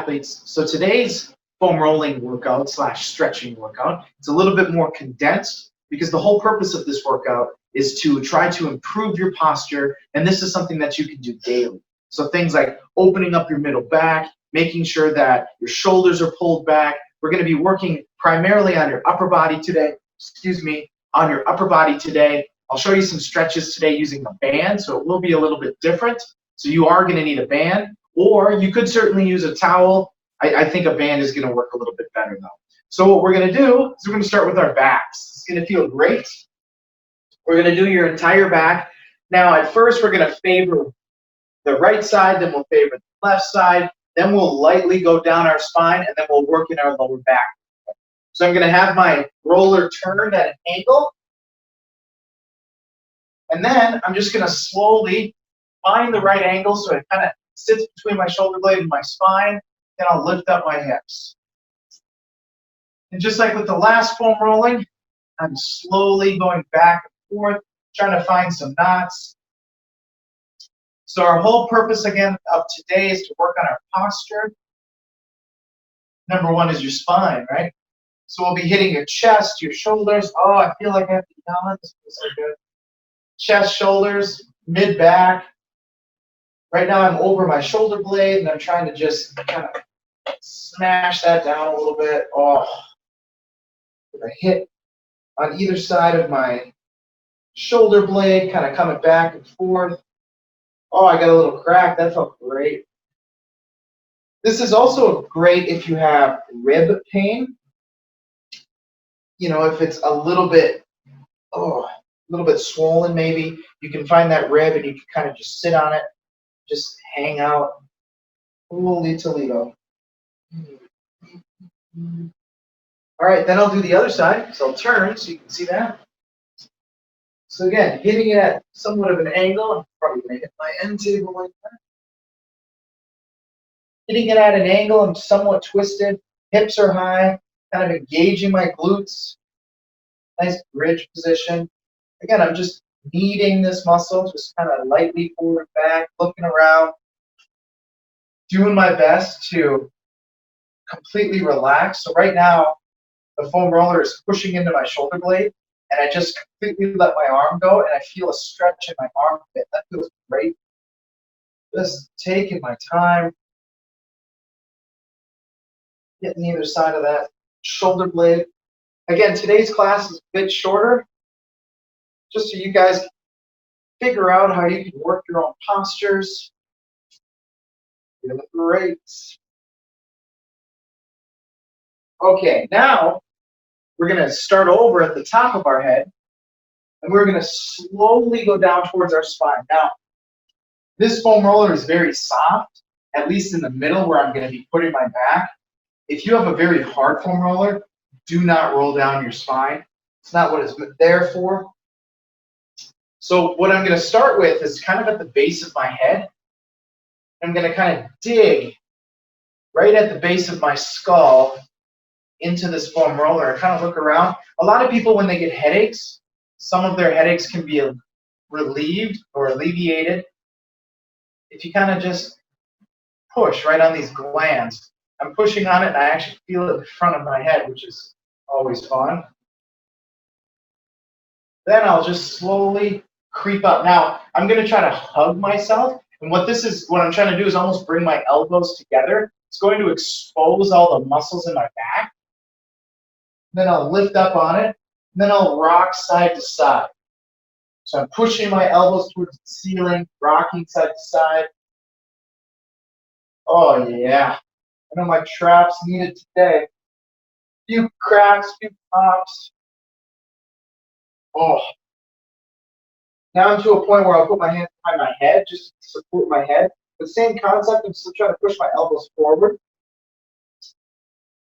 athletes. So today's foam rolling workout slash stretching workout, it's a little bit more condensed because the whole purpose of this workout is to try to improve your posture, and this is something that you can do daily. So things like opening up your middle back, making sure that your shoulders are pulled back. We're going to be working primarily on your upper body today, on your upper body today. I'll show you some stretches today using a band, so it will be a little bit different. So you are going to need a band, or you could certainly use a towel. I think a band is going to work a little bit better though. So what we're going to do is we're going to start with our backs. It's going to feel great. We're going to do your entire back. Now at first we're going to favor the right side, then we'll favor the left side, then we'll lightly go down our spine, and then we'll work in our lower back. So I'm going to have my roller turned at an angle, and then I'm just going to slowly find the right angle so it kind of sits between my shoulder blade and my spine, then I'll lift up my hips. And just like with the last foam rolling, I'm slowly going back and forth, trying to find some knots. So our whole purpose, again, of today is to work on our posture. Number one is your spine, right? So we'll be hitting your chest, your shoulders. Oh, I feel like I have to yawn. This feels so good. Chest, shoulders, mid-back. Right now I'm over my shoulder blade, and I'm trying to just kind of smash that down a little bit. Oh, I hit on either side of my shoulder blade, kind of coming back and forth. Oh, I got a little crack. That felt great. This is also great if you have rib pain. You know, if it's a little bit swollen maybe, you can find that rib and you can kind of just sit on it, just hang out. Holy Toledo. All right, then I'll do the other side. So I'll turn so you can see that. So again, hitting it at somewhat of an angle. I'm probably going to hit my end table like that. Hitting it at an angle, I'm somewhat twisted. Hips are high, kind of engaging my glutes. Nice bridge position. Again, I'm just kneading this muscle, just kind of lightly forward and back, looking around, doing my best to completely relax. So right now, the foam roller is pushing into my shoulder blade, and I just completely let my arm go, and I feel a stretch in my armpit. That feels great. Just taking my time, getting either side of that shoulder blade. Again, today's class is a bit shorter, just so you guys figure out how you can work your own postures. Feeling great. Okay, now we're going to start over at the top of our head, and we're going to slowly go down towards our spine. Now, this foam roller is very soft, at least in the middle where I'm going to be putting my back. If you have a very hard foam roller, do not roll down your spine. It's not what it's there for. So what I'm going to start with is kind of at the base of my head. I'm going to kind of dig right at the base of my skull into this foam roller and kind of look around. A lot of people, when they get headaches, some of their headaches can be relieved or alleviated if you kind of just push right on these glands. I'm pushing on it, and I actually feel it in front of my head, which is always fun. Then I'll just slowly creep up. Now, I'm going to try to hug myself, and what I'm trying to do is almost bring my elbows together. It's going to expose all the muscles in my back. Then I'll lift up on it, and then I'll rock side to side. So I'm pushing my elbows towards the ceiling, rocking side to side. Oh yeah, I know my traps needed today. Few cracks, few pops. Oh. Now I'm to a point where I'll put my hands behind my head just to support my head. The same concept, I'm still trying to push my elbows forward.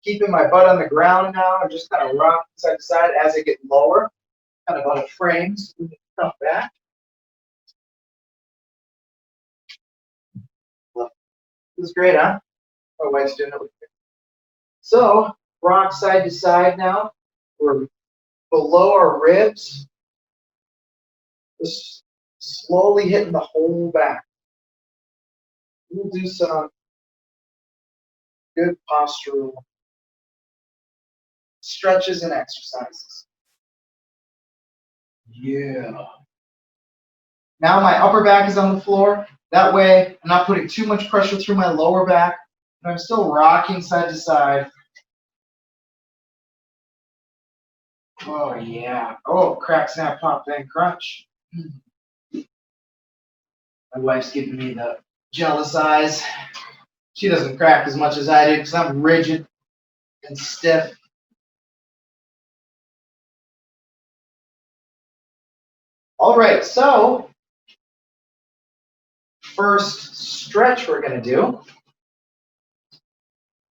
Keeping my butt on the ground now and just kind of rock side to side as I get lower, kind of on a frame, so we can come back. This is great, huh? My wife's doing it. So, rock side to side now. We're below our ribs. Just slowly hitting the whole back. We'll do some good postural stretches and exercises. Yeah. Now my upper back is on the floor. That way I'm not putting too much pressure through my lower back, and I'm still rocking side to side. Oh yeah. Oh, crack, snap, pop, bang, crunch. My wife's giving me the jealous eyes. She doesn't crack as much as I do because I'm rigid and stiff. All right, so first stretch we're going to do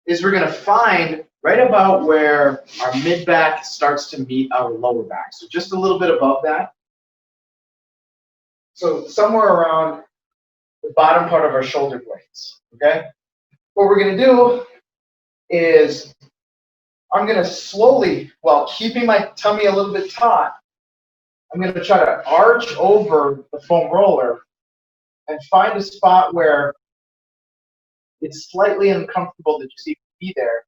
is we're going to find right about where our mid-back starts to meet our lower back. So just a little bit above that. So somewhere around the bottom part of our shoulder blades, okay? What we're going to do is I'm going to slowly, while keeping my tummy a little bit taut, I'm going to try to arch over the foam roller and find a spot where it's slightly uncomfortable to just even be there.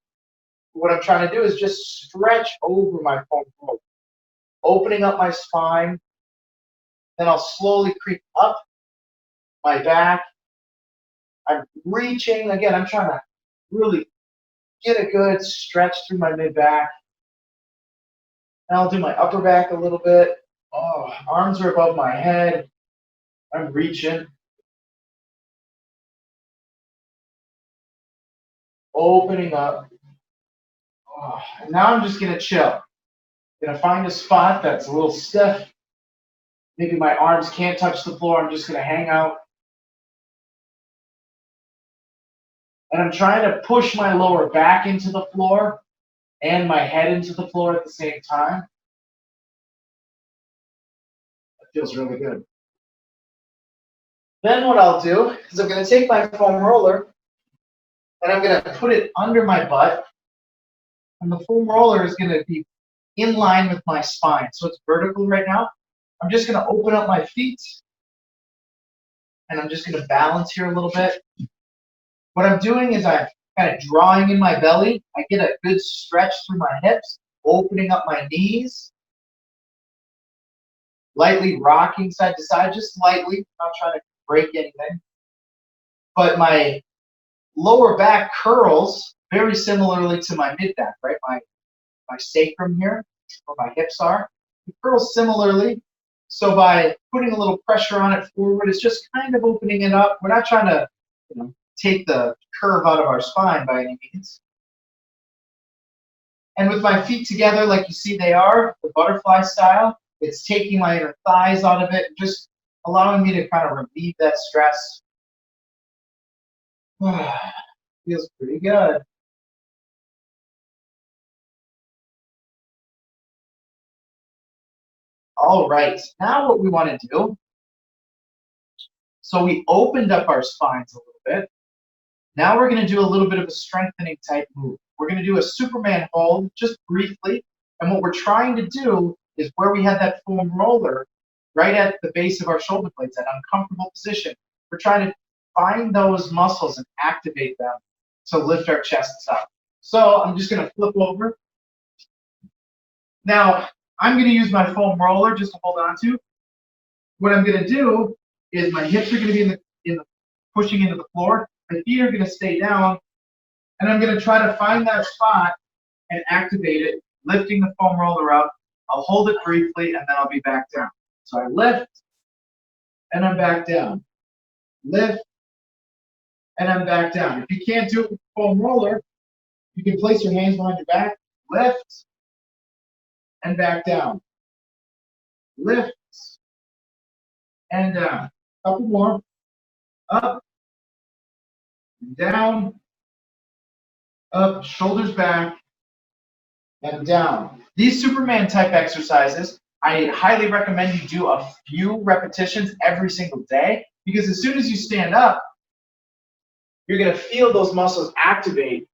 What I'm trying to do is just stretch over my foam roller, opening up my spine. Then I'll slowly creep up my back. I'm reaching, again, I'm trying to really get a good stretch through my mid-back. And I'll do my upper back a little bit. Oh, arms are above my head. I'm reaching. Opening up. Oh, and now I'm just going to chill. I'm going to find a spot that's a little stiff. Maybe my arms can't touch the floor. I'm just going to hang out. And I'm trying to push my lower back into the floor and my head into the floor at the same time. That feels really good. Then what I'll do is I'm going to take my foam roller and I'm going to put it under my butt. And the foam roller is going to be in line with my spine. So it's vertical right now. I'm just going to open up my feet. And I'm just going to balance here a little bit. What I'm doing is I'm kind of drawing in my belly. I get a good stretch through my hips, opening up my knees. Lightly rocking side to side, just lightly. Not trying to break anything. But my lower back curls very similarly to my mid back, right? My sacrum here, where my hips are, it curls similarly. So by putting a little pressure on it forward, it's just kind of opening it up. We're not trying to, take the curve out of our spine by any means. And with my feet together, like you see they are, the butterfly style, it's taking my inner thighs out of it, and just allowing me to kind of relieve that stress. Feels pretty good. All right, now what we want to do, so we opened up our spines a little bit. Now we're going to do a little bit of a strengthening type move. We're going to do a Superman hold just briefly. And what we're trying to do is where we had that foam roller right at the base of our shoulder blades, that uncomfortable position. We're trying to find those muscles and activate them to lift our chests up. So I'm just going to flip over. Now, I'm going to use my foam roller just to hold on to. What I'm going to do is my hips are going to be in the pushing into the floor. My feet are going to stay down, and I'm going to try to find that spot and activate it, lifting the foam roller up. I'll hold it briefly, and then I'll be back down. So I lift, and I'm back down. Lift, and I'm back down. If you can't do it with the foam roller, you can place your hands behind your back, lift, and back down. Lift, and down. Couple more. Up, down, up, shoulders back, and down. These Superman type exercises, I highly recommend you do a few repetitions every single day, because as soon as you stand up, you're going to feel those muscles activate,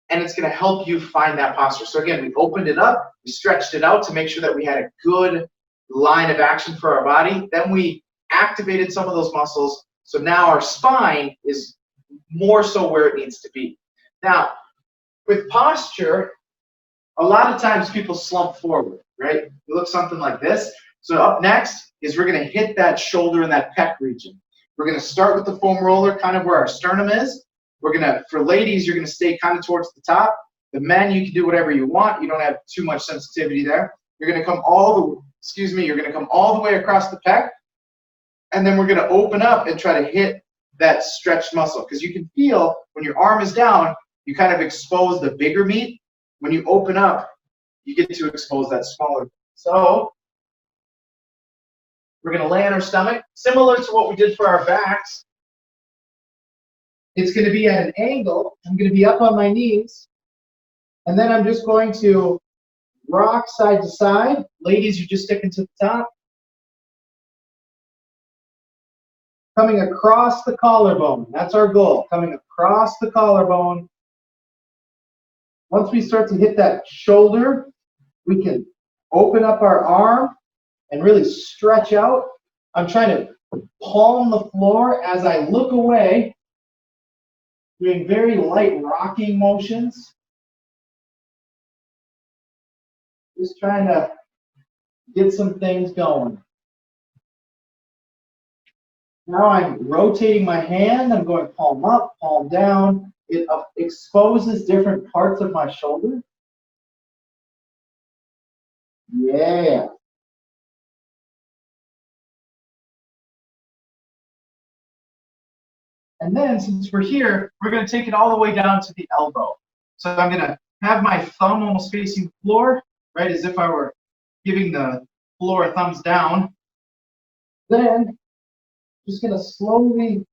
and it's going to help you find that posture. So again, we opened it up, we stretched it out to make sure that we had a good line of action for our body. Then we activated some of those muscles. So now our spine is more so where it needs to be. Now, with posture, a lot of times people slump forward, right? It looks something like this. So up next is we're going to hit that shoulder and that pec region. We're going to start with the foam roller, kind of where our sternum is. We're going to, for ladies, you're going to stay kind of towards the top. The men, you can do whatever you want. You don't have too much sensitivity there. You're going to come you're going to come all the way across the pec. And then we're going to open up and try to hit that stretched muscle. Because you can feel when your arm is down, you kind of expose the bigger meat. When you open up, you get to expose that smaller. So we're going to lay on our stomach, similar to what we did for our backs. It's going to be at an angle. I'm going to be up on my knees. And then I'm just going to rock side to side. Ladies, you're just sticking to the top. Coming across the collarbone. That's our goal. Coming across the collarbone. Once we start to hit that shoulder, we can open up our arm and really stretch out. I'm trying to palm the floor as I look away, doing very light rocking motions. Just trying to get some things going. Now I'm rotating my hand. I'm going palm up, palm down. It exposes different parts of my shoulder. Yeah. And then since we're here, we're going to take it all the way down to the elbow. So I'm going to have my thumb almost facing the floor, right, as if I were giving the floor a thumbs down. Then just going to slowly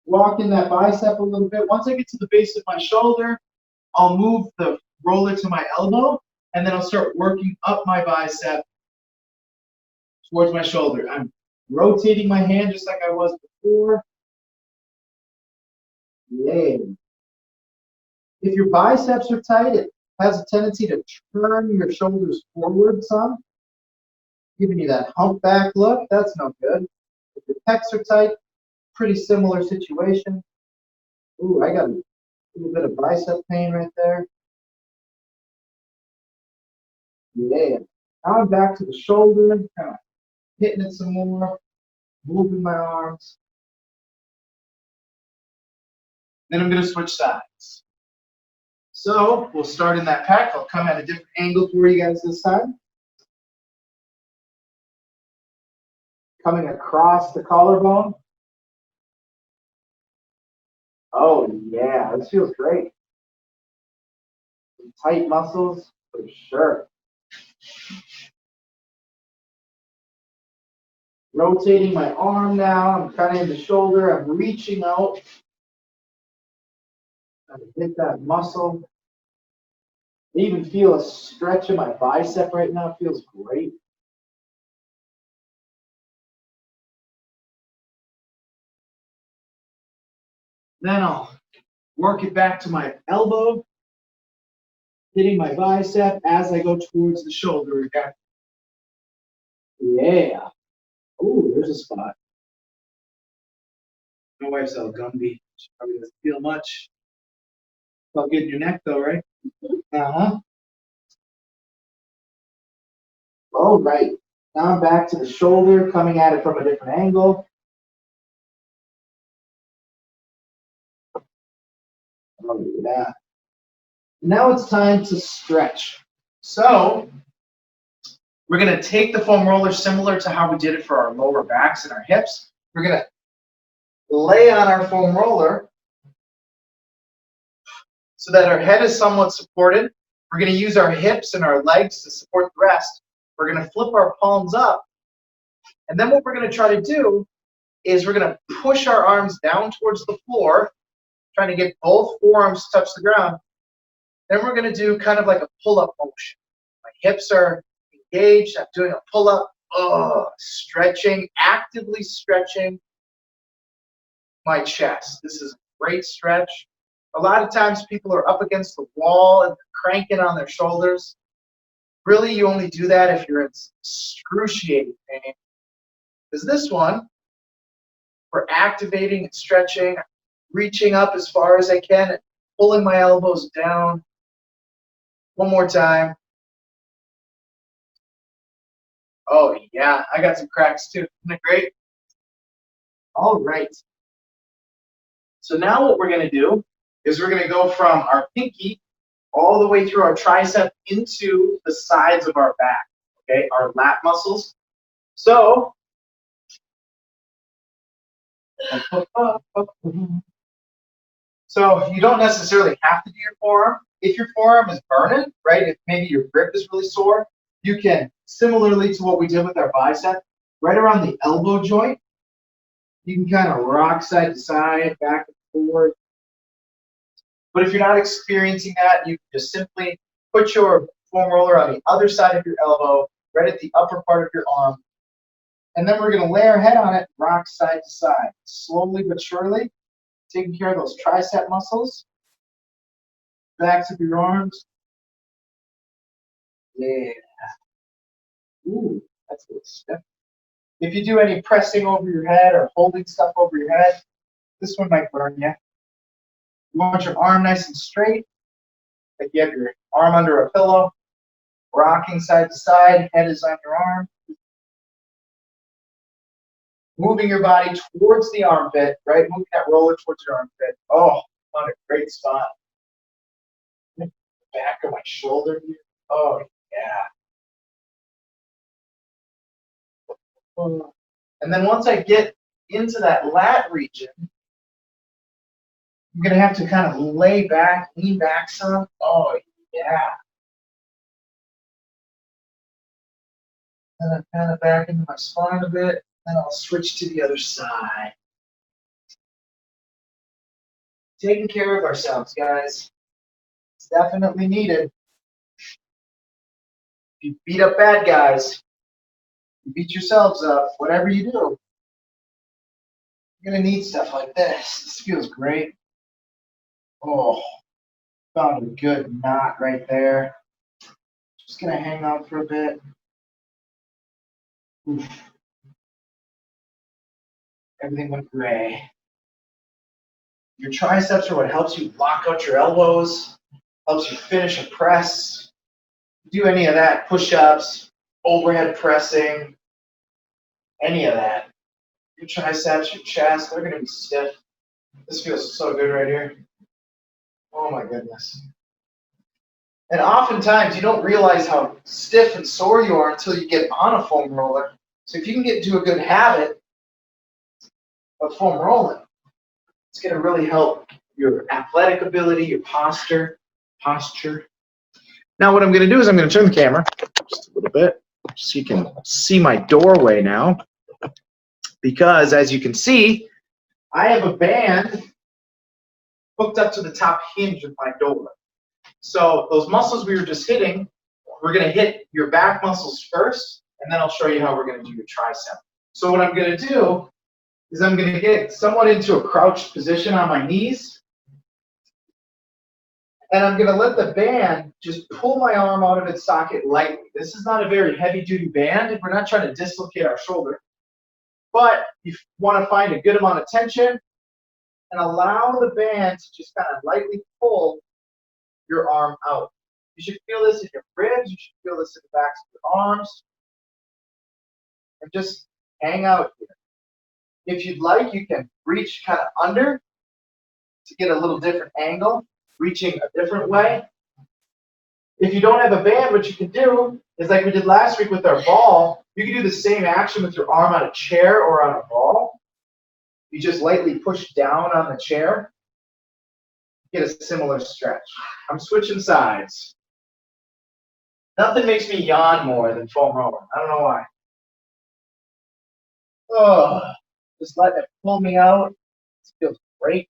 walk in that bicep a little bit. Once I get to the base of my shoulder, I'll move the roller to my elbow, and then I'll start working up my bicep towards my shoulder. I'm rotating my hand just like I was before. Yay. If your biceps are tight, it has a tendency to turn your shoulders forward some, giving you that humpback look. That's no good. If your pecs are tight, pretty similar situation. Ooh, I got a little bit of bicep pain right there. Yeah. Now I'm back to the shoulder, kind of hitting it some more, moving my arms. Then I'm going to switch sides. So we'll start in that pec. I'll come at a different angle for you guys this time. Coming across the collarbone. Oh yeah, this feels great. Some tight muscles for sure. Rotating my arm now. I'm kind of in the shoulder. I'm reaching out. Trying to hit that muscle. I even feel a stretch in my bicep right now. It feels great. Then I'll work it back to my elbow, hitting my bicep as I go towards the shoulder again. Yeah. Ooh, there's a spot. My wife's all Gumby. She probably doesn't feel much. Felt good in your neck though, right? Uh-huh. All right. Now I'm back to the shoulder, coming at it from a different angle. Oh, yeah. Now it's time to stretch. So we're going to take the foam roller similar to how we did it for our lower backs and our hips. We're going to lay on our foam roller so that our head is somewhat supported. We're going to use our hips and our legs to support the rest. We're going to flip our palms up. And then what we're going to try to do is we're going to push our arms down towards the floor, trying to get both forearms to touch the ground. Then we're going to do kind of like a pull-up motion. My hips are engaged. I'm doing a pull-up, stretching, actively stretching my chest. This is a great stretch. A lot of times people are up against the wall and cranking on their shoulders. Really, you only do that if you're in excruciating pain. Because this one, we're activating and stretching, reaching up as far as I can, pulling my elbows down. One more time. Oh, yeah, I got some cracks too. Isn't it great? All right. So now what we're going to do is we're going to go from our pinky all the way through our tricep into the sides of our back, okay, our lat muscles. So, you don't necessarily have to do your forearm. If your forearm is burning, right, if maybe your grip is really sore, you can, similarly to what we did with our bicep, right around the elbow joint, you can kind of rock side to side, back and forth. But if you're not experiencing that, you can just simply put your foam roller on the other side of your elbow, right at the upper part of your arm. And then we're going to lay our head on it, rock side to side, slowly but surely, taking care of those tricep muscles, backs of your arms. Yeah. Ooh, that's a little stiff. If you do any pressing over your head or holding stuff over your head, this one might burn you. You want your arm nice and straight, like you have your arm under a pillow, rocking side to side, head is on your arm. Moving your body towards the armpit, right? Moving that roller towards your armpit. Oh, found a great spot. Back of my shoulder here. Oh, yeah. And then once I get into that lat region, I'm going to have to kind of lay back, lean back some. Oh, yeah. And then kind of back into my spine a bit. Then I'll switch to the other side. Taking care of ourselves, guys. It's definitely needed. If you beat up bad guys, you beat yourselves up, whatever you do, you're going to need stuff like this. This feels great. Oh, found a good knot right there. Just going to hang out for a bit. Oof. Everything went gray. Your triceps are what helps you lock out your elbows, helps you finish a press. Do any of that, push-ups, overhead pressing, any of that. Your triceps, your chest, they're going to be stiff. This feels so good right here. Oh my goodness. And oftentimes you don't realize how stiff and sore you are until you get on a foam roller. So if you can get into a good habit of foam rolling, it's going to really help your athletic ability, your posture. Now what I'm going to do is I'm going to turn the camera just a little bit so you can see my doorway now. Because as you can see, I have a band hooked up to the top hinge of my door. So those muscles we were just hitting, we're going to hit your back muscles first, and then I'll show you how we're going to do your tricep. So what I'm going to do is I'm going to get somewhat into a crouched position on my knees, and I'm going to let the band just pull my arm out of its socket lightly. This is not a very heavy-duty band. We're not trying to dislocate our shoulder, but you want to find a good amount of tension and allow the band to just kind of lightly pull your arm out. You should feel this in your ribs. You should feel this in the backs of your arms. And just hang out here. If you'd like, you can reach kind of under to get a little different angle, reaching a different way. If you don't have a band, what you can do is like we did last week with our ball, you can do the same action with your arm on a chair or on a ball. You just lightly push down on the chair, get a similar stretch. I'm switching sides. Nothing makes me yawn more than foam rolling. I don't know why. Oh, just letting it pull me out. This feels great.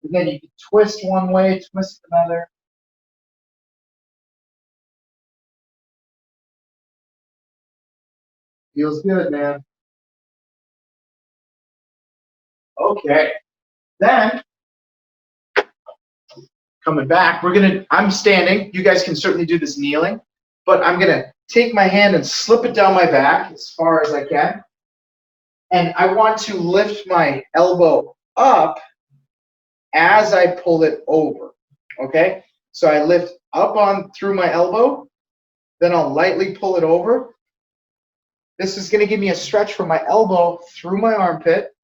And then you can twist one way, twist another. Feels good, man. Okay. Then, coming back, I'm standing. You guys can certainly do this kneeling, but I'm going to take my hand and slip it down my back as far as I can. And I want to lift my elbow up as I pull it over, okay? So I lift up on through my elbow, then I'll lightly pull it over. This is gonna give me a stretch from my elbow through my armpit,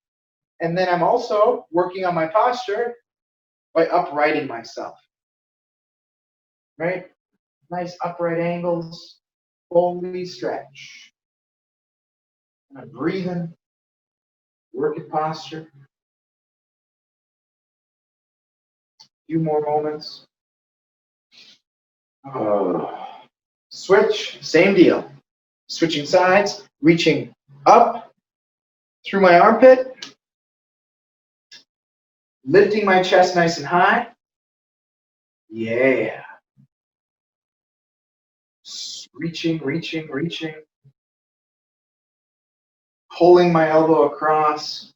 and then I'm also working on my posture by uprighting myself, right? Nice upright angles, fully stretch. And I'm breathing, working posture. A few more moments. Switch, same deal. Switching sides, reaching up through my armpit, lifting my chest nice and high. Yeah. Reaching, reaching, reaching. Pulling my elbow across.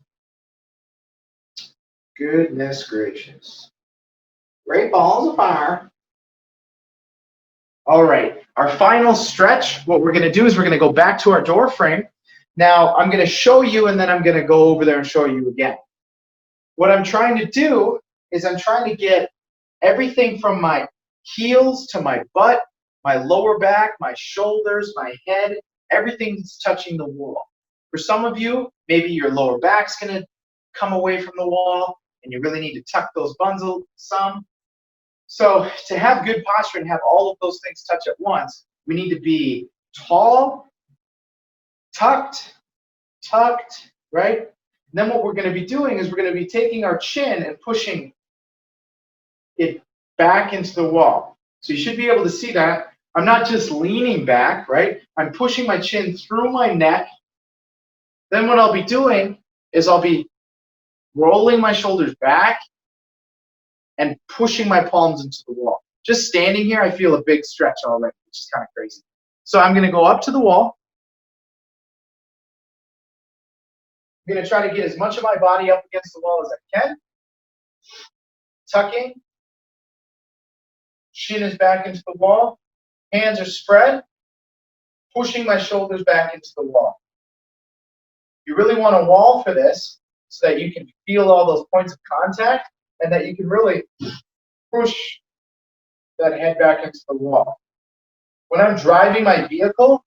Goodness gracious. Great balls of fire. All right, our final stretch, what we're gonna do is we're gonna go back to our door frame. Now, I'm gonna show you and then I'm gonna go over there and show you again. What I'm trying to do is I'm trying to get everything from my heels to my butt, my lower back, my shoulders, my head, everything's touching the wall. For some of you, maybe your lower back's gonna come away from the wall and you really need to tuck those buns some. So to have good posture and have all of those things touch at once, we need to be tall, tucked, right? And then what we're going to be doing is we're going to be taking our chin and pushing it back into the wall. So you should be able to see that. I'm not just leaning back, right? I'm pushing my chin through my neck. Then what I'll be doing is I'll be rolling my shoulders back and pushing my palms into the wall. Just standing here, I feel a big stretch already, which is kind of crazy. So I'm gonna go up to the wall. I'm gonna try to get as much of my body up against the wall as I can. Tucking. Chin is back into the wall. Hands are spread. Pushing my shoulders back into the wall. You really want a wall for this so that you can feel all those points of contact and that you can really push that head back into the wall. When I'm driving my vehicle,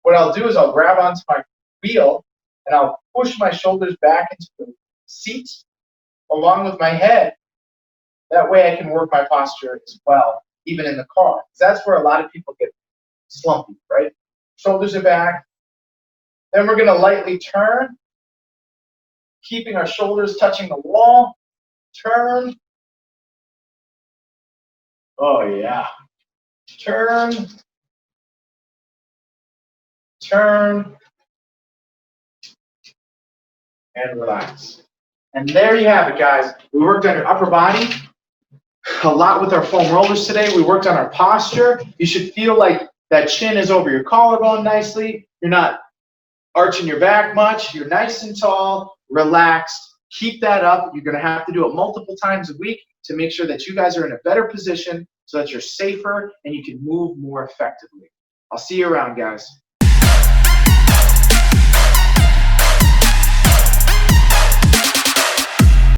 what I'll do is I'll grab onto my wheel and I'll push my shoulders back into the seat along with my head. That way I can work my posture as well, even in the car. That's where a lot of people get slumpy, right? Shoulders are back. Then we're gonna lightly turn, keeping our shoulders touching the wall. Turn. Oh yeah. Turn. Turn. And relax. And there you have it, guys. We worked on your upper body a lot with our foam rollers today. We worked on our posture. You should feel like that chin is over your collarbone nicely. You're not arching your back much. You're nice and tall, relaxed. Keep that up. You're going to have to do it multiple times a week to make sure that you guys are in a better position so that you're safer and you can move more effectively. I'll see you around, guys.